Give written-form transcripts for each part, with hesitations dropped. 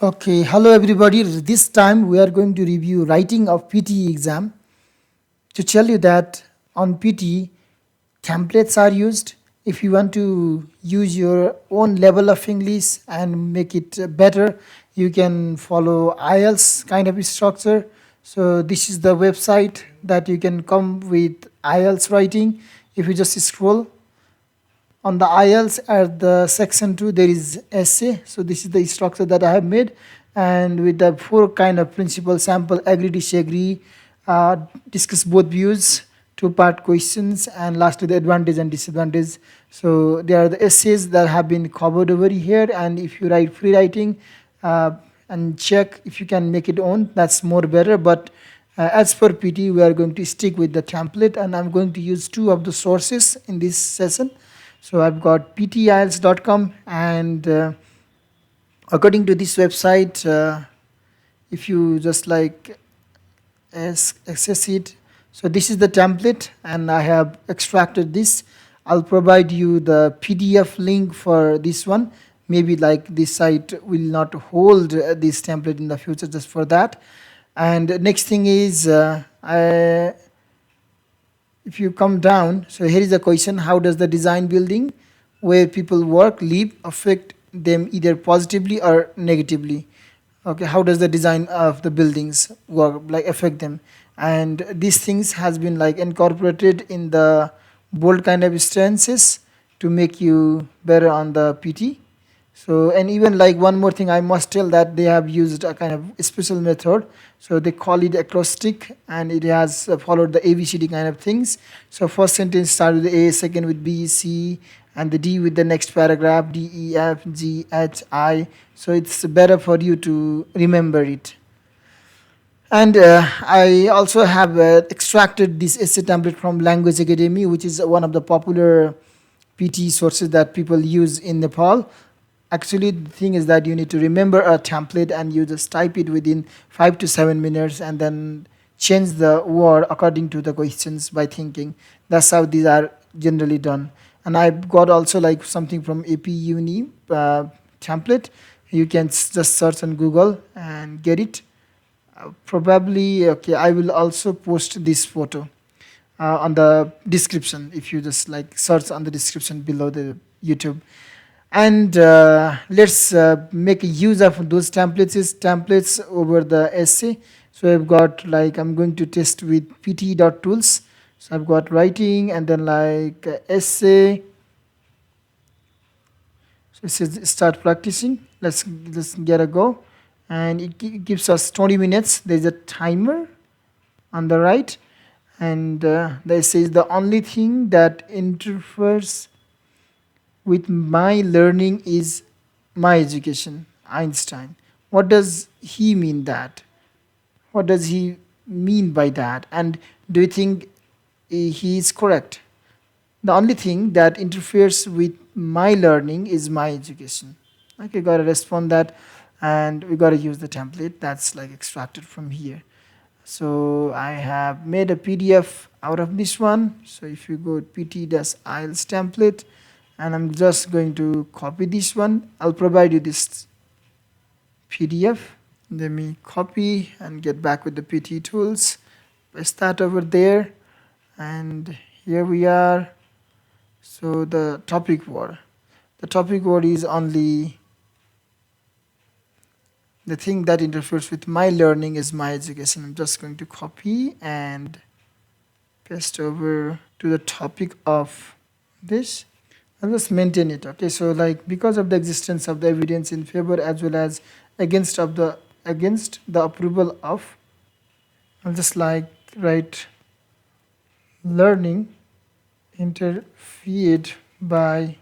Okay, hello everybody. This time we are going to review writing of PTE exam. To tell you that on PTE, templates are used. If you want to use your own level of English and make it better, you can follow IELTS kind of structure. So this is the website that you can come with IELTS writing. If you just scroll on the IELTS at the section 2 there is essay. So this is the structure that I have made, and with the four kind of principal: sample, agree, disagree, discuss both views, two-part questions, and lastly the advantage and disadvantage. So there are the essays that have been covered over here, and if you write free writing and check if you can make it own, that's more better. But as per PT, we are going to stick with the template, and I'm going to use two of the sources in this session. So I've got ptiles.com, and according to this website, if you just like access it, so this is the template, and I have extracted this. I'll provide you the PDF link for this one. Maybe like this site will not hold this template in the future, just for that. And next thing is, if you come down, so here is a question: how does the design building where people work, live, affect them either positively or negatively? Okay, how does the design of the buildings work, like affect them? And these things has been like incorporated in the bold kind of stances to make you better on the PT. So, and even like one more thing I must tell, that they have used a kind of special method. So they call it acrostic, and it has followed the ABCD kind of things. So first sentence start with A, second with B, C, and the D with the next paragraph, D, E, F, G, H, I. So it's better for you to remember it. And I also have extracted this essay template from Language Academy, which is one of the popular PT sources that people use in Nepal. Actually, the thing is that you need to remember a template, and you just type it within 5 to 7 minutes, and then change the word according to the questions by thinking. That's how these are generally done. And I've got also like something from AP Uni template. You can just search on Google and get it. Probably, okay, I will also post this photo on the description, if you just like search on the description below the YouTube. And let's make use of those templates over the essay. So I've got like, I'm going to test with pt.tools. So I've got writing, and then like essay. So it says start practicing. Let's get a go, and it gives us 20 minutes. There's a timer on the right, and the essay is the only thing that interferes with my learning is my education. Einstein. What does he mean that? What does he mean by that? And do you think he is correct? The only thing that interferes with my learning is my education. Okay, gotta respond that, and we gotta use the template that's like extracted from here. So I have made a PDF out of this one. So if you go pt-iles template, and I'm just going to copy this one. I'll provide you this PDF. Let me copy and get back with the PT tools. Paste that over there, and here we are. So the topic word. The topic word is only the thing that interferes with my learning is my education. I'm just going to copy and paste over to the topic of this. I'll just maintain it. Okay, so like, because of the existence of the evidence in favor as well as against the approval of, I'll just like write learning interfered by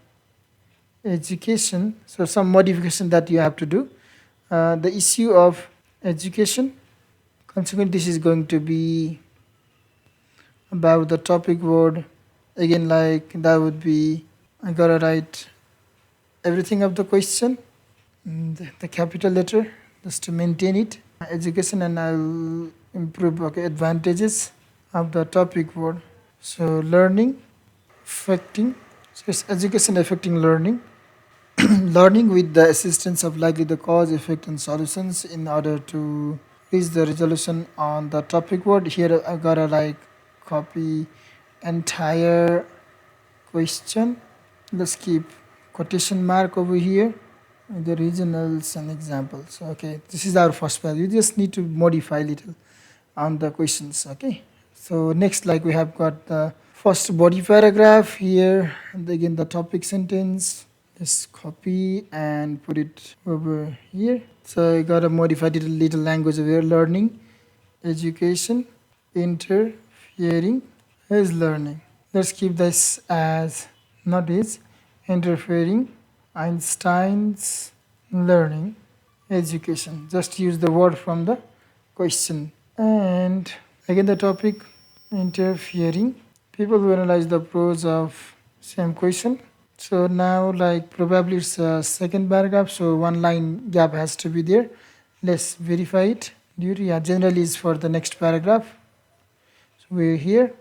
education. So some modification that you have to do. The issue of education. Consequently, this is going to be about the topic word. Again, like that would be, I gotta write everything of the question, the capital letter, just to maintain it. Education, and I'll improve. Okay, advantages of the topic word. So learning affecting. So it's education affecting learning. learning with the assistance of likely the cause, effect, and solutions in order to reach the resolution on the topic word. Here I gotta like copy entire question. Let's keep quotation mark over here. The regionals and examples. Okay, this is our first paragraph. You just need to modify little on the questions. Okay, so next, like we have got the first body paragraph here, and again the topic sentence. Just copy and put it over here. So I gotta modify little language over here. Learning, education, interfering is learning. Let's keep this as not is interfering. Einstein's learning, education. Just use the word from the question. And again the topic interfering. People who analyze the pros of same question. So now like probably it's a second paragraph, so one line gap has to be there. Let's verify it. Yeah, generally is for the next paragraph. So we're here,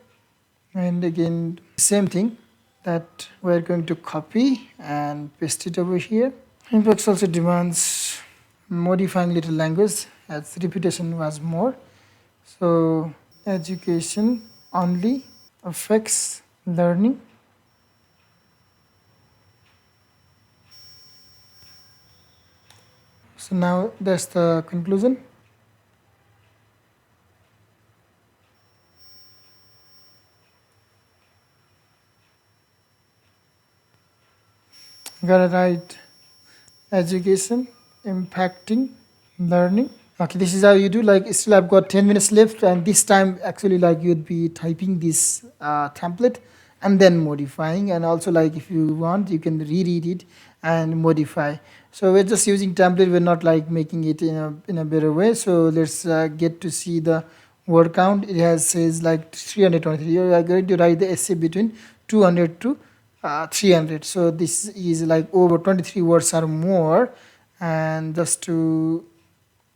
and again same thing that we're going to copy and paste it over here. Impacts also demands modifying little language as repetition was more. So education only affects learning. So now that's the conclusion. Gotta write education impacting learning. Okay, this is how you do. Like still I've got 10 minutes left, and this time actually like you'd be typing this template and then modifying, and also like if you want you can reread it and modify. So we're just using template, we're not like making it in a better way. So let's get to see the word count. It has says like 323. You are going to write the essay between 200 to 300. So this is like over 23 words or more. And just to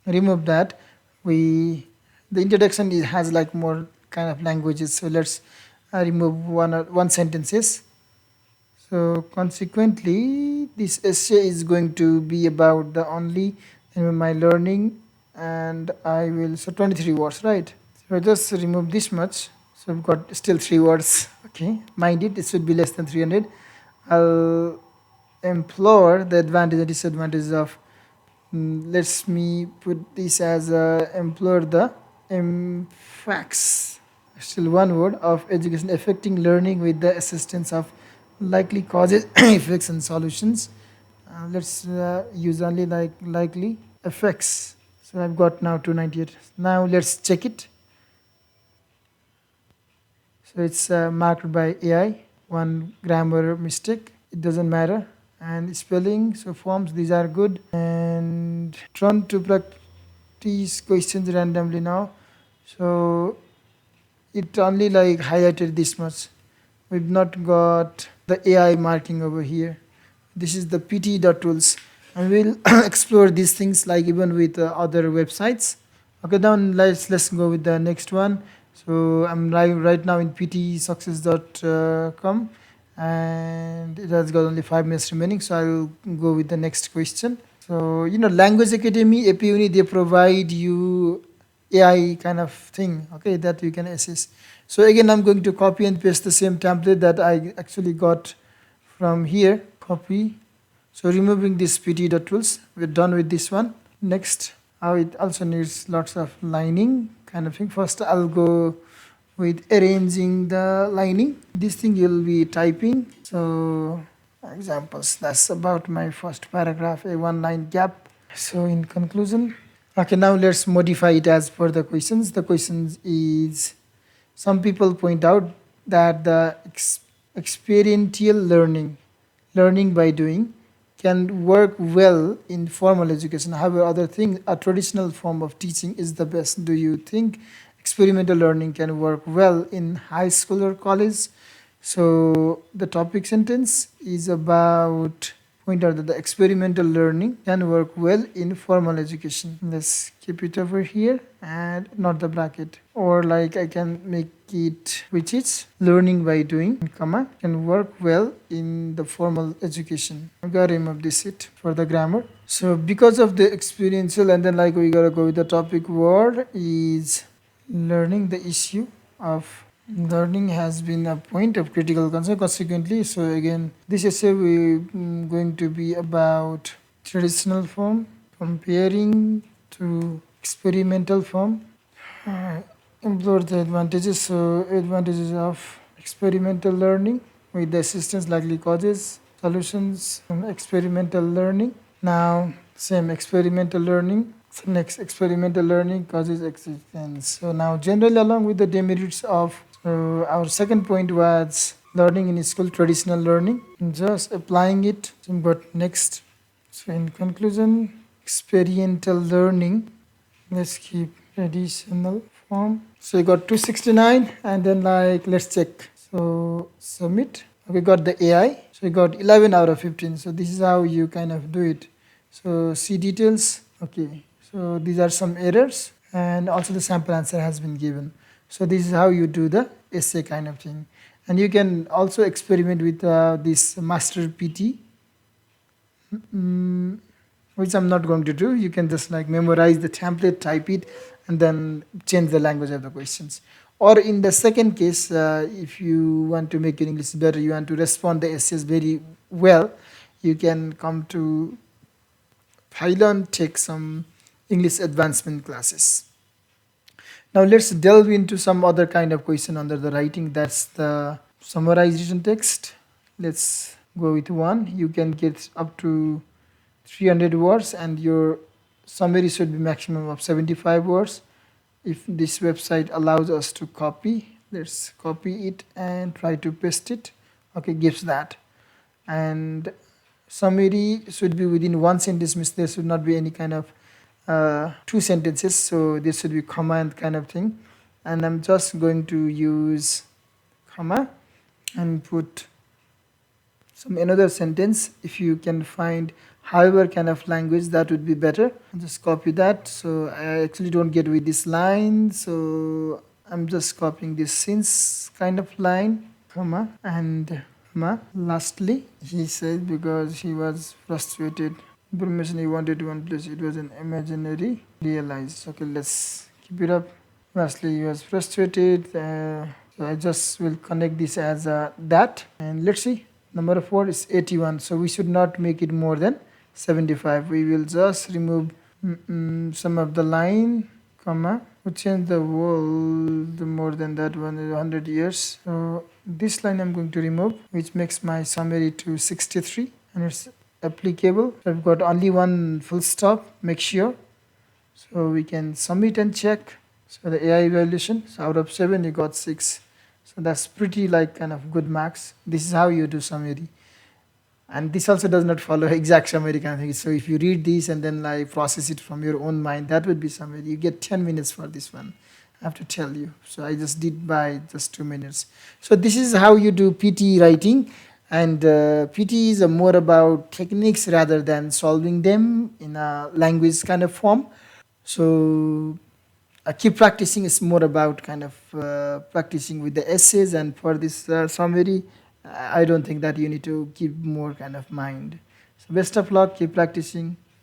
remove that, the introduction has like more kind of languages. So let's remove one sentences. So consequently, this essay is going to be about the only my learning, and I will, so 23 words, right? So I just remove this much. So I've got still 3 words. Okay, mind it, should be less than 300. I'll implore the advantage and disadvantages of, let's me put this as implore the facts, still one word, of education affecting learning with the assistance of likely causes, effects, and solutions. Let's use only like likely effects. So I've got now 298. Now let's check it. So it's marked by AI. One grammar mistake, it doesn't matter. And spelling, so forms, these are good. And trying to practice questions randomly now. So it only like highlighted this much. We've not got the AI marking over here. This is the PTE tools, and we'll explore these things like even with other websites. Okay, now let's go with the next one. So I'm right now in ptesuccess.com, and it has got only 5 minutes remaining. So I'll go with the next question. So Language Academy, AP Uni, they provide you AI kind of thing, okay, that you can assess. So again, I'm going to copy and paste the same template that I actually got from here. Copy. So removing this PT.tools, we're done with this one. Next, it also needs lots of lining kind of thing. First, I'll go with arranging the lining. This thing you'll be typing. So examples, that's about my first paragraph, a 1 line gap. So in conclusion, okay, now let's modify it as per the questions. The questions is, some people point out that the experiential learning by doing, can work well in formal education. However, other thing, a traditional form of teaching is the best. Do you think experimental learning can work well in high school or college? So the topic sentence is about point out that the experimental learning can work well in formal education. Let's keep it over here and not the bracket. Or like I can make it, which is learning by doing, comma, can work well in the formal education. I gotta remove this it for the grammar. So because of the experiential, and then like we gotta go with the topic word is learning. The issue of learning has been a point of critical concern. Consequently, so again, this essay we going to be about traditional form comparing to experimental form. Explore the advantages. So advantages of experimental learning with the assistance likely causes solutions from experimental learning. Now same experimental learning. So next experimental learning causes existence. So now generally along with the demerits of, so our second point was learning in school, traditional learning, just applying it. But next, so in conclusion, experiential learning, let's keep traditional form. So you got 269 and then like let's check. So submit. We got the AI. So you got 11 out of 15. So this is how you kind of do it. So see details. Okay. So these are some errors and also the sample answer has been given. So this is how you do the essay kind of thing. And you can also experiment with this master PT, which I'm not going to do. You can just like memorize the template, type it, and then change the language of the questions. Or in the second case, if you want to make your English better, you want to respond the essays very well, you can come to Pylon, take some English advancement classes. Now let's delve into some other kind of question under the writing. That's the summarized written text. Let's go with one. You can get up to 300 words and your summary should be maximum of 75 words. If this website allows us to copy, let's copy it and try to paste it. Okay, gives that. And summary should be within one sentence, means there should not be any kind of two sentences, so this should be comma and kind of thing. And I'm just going to use comma and put some another sentence. If you can find however kind of language, that would be better. I'll just copy that. So I actually don't get with this line, so I'm just copying this since kind of line, comma and comma. Lastly, he said because he was frustrated, information he wanted to one place, it was an imaginary realized. Okay, let's keep it up. Lastly, he was frustrated. So I just will connect this as that. And let's see, number of words is 81. So we should not make it more than 75. We will just remove some of the line, comma. We change the world more than that 100 years. So this line I'm going to remove, which makes my summary to 63, and it's applicable. I've got only one full stop, make sure. So we can submit and check. So the AI evaluation, so out of 7 you got 6. So that's pretty like kind of good marks. This is how you do summary. And this also does not follow exact summary kind of thing. So if you read this and then like process it from your own mind, that would be summary. You get 10 minutes for this one, I have to tell you. So I just did by just 2 minutes. So this is how you do PTE writing. And PTE is more about techniques rather than solving them in a language kind of form. So keep practicing is more about kind of practicing with the essays, and for this summary, I don't think that you need to keep more kind of mind. So best of luck, keep practicing.